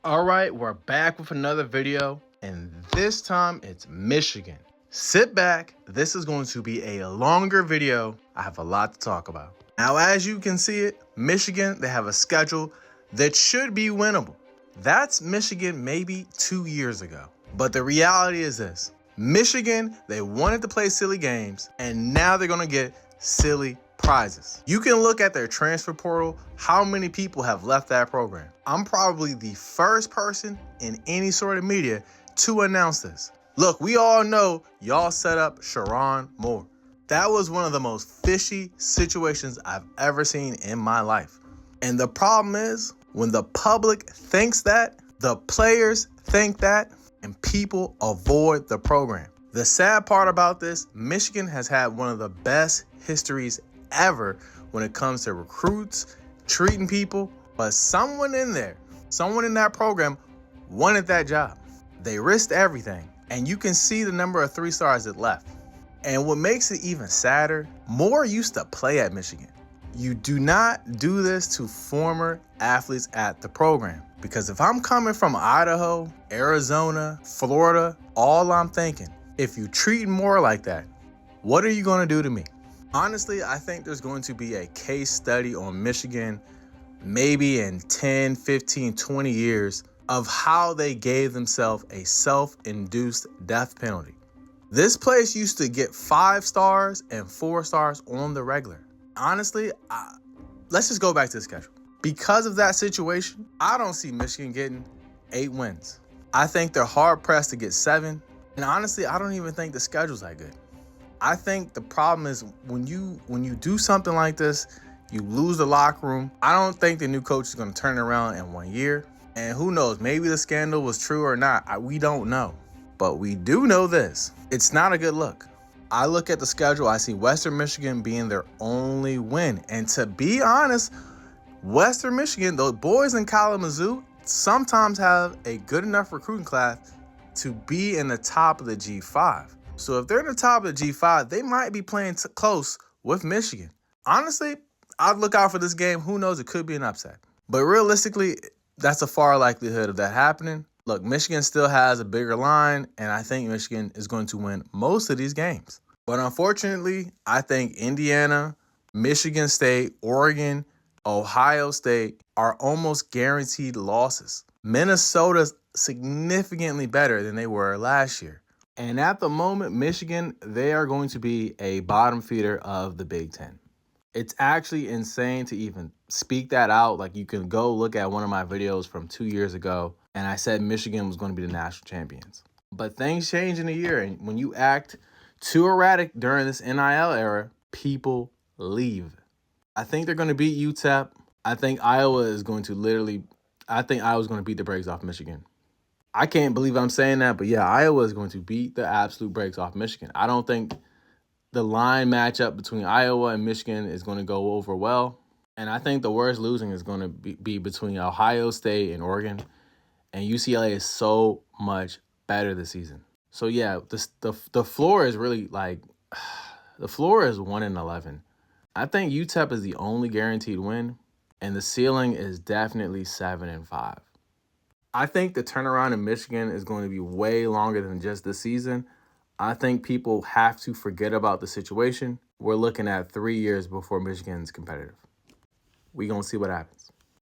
All right, we're back with another video, and this time it's Michigan. Sit back, this is going to be a longer video. I have a lot to talk about. Now, as you can see it, Michigan, they have a schedule that should be winnable. That's Michigan maybe 2 years ago. But the reality is this. Michigan, they wanted to play silly games, and now they're going to get silly prizes. You can look at their transfer portal, how many people have left that program. I'm probably the first person in any sort of media to announce this. Look, we all know y'all set up Sharon Moore. That was one of the most fishy situations I've ever seen in my life. And the problem is, when the public thinks that, the players think that, and people avoid the program. The sad part about this, Michigan has had one of the best histories ever when it comes to recruits, treating people, but someone in that program wanted that job. They risked everything, and you can see the number of 3 stars that left. And what makes it even sadder, Moore used to play at Michigan. You do not do this to former athletes at the program. Because if I'm coming from Idaho, Arizona, Florida, all I'm thinking, if you treat Moore like that, what are you going to do to me? Honestly, I think there's going to be a case study on Michigan, maybe in 10, 15, 20 years, of how they gave themselves a self-induced death penalty. This place used to get 5 stars and 4 stars on the regular. Honestly, let's just go back to the schedule. Because of that situation, I don't see Michigan getting 8 wins. I think they're hard-pressed to get 7. And honestly, I don't even think the schedule's that good. I think the problem is when you do something like this, you lose the locker room. I don't think the new coach is going to turn it around in 1 year. And who knows, maybe the scandal was true or not. We don't know. But we do know this. It's not a good look. I look at the schedule, I see Western Michigan being their only win. And to be honest, Western Michigan, the boys in Kalamazoo, sometimes have a good enough recruiting class to be in the top of the G5. So if they're in the top of the G5, they might be playing close with Michigan. Honestly, I'd look out for this game. Who knows? It could be an upset. But realistically, that's a far likelihood of that happening. Look, Michigan still has a bigger line, and I think Michigan is going to win most of these games. But unfortunately, I think Indiana, Michigan State, Oregon, Ohio State are almost guaranteed losses. Minnesota's significantly better than they were last year. And at the moment, Michigan, they are going to be a bottom feeder of the Big Ten. It's actually insane to even speak that out. Like, you can go look at one of my videos from 2 years ago, and I said Michigan was going to be the national champions. But things change in a year, and when you act too erratic during this NIL era, people leave. I think they're going to beat UTEP. I think Iowa's going to beat the brakes off Michigan. I can't believe I'm saying that, but yeah, Iowa is going to beat the absolute brakes off Michigan. I don't think the line matchup between Iowa and Michigan is going to go over well. And I think the worst losing is going to be between Ohio State and Oregon. And UCLA is so much better this season. So yeah, the floor is really like, the floor is 1-11. I think UTEP is the only guaranteed win, and the ceiling is definitely 7-5. I think the turnaround in Michigan is going to be way longer than just this season. I think people have to forget about the situation. We're looking at 3 years before Michigan's competitive. We're going to see what happens.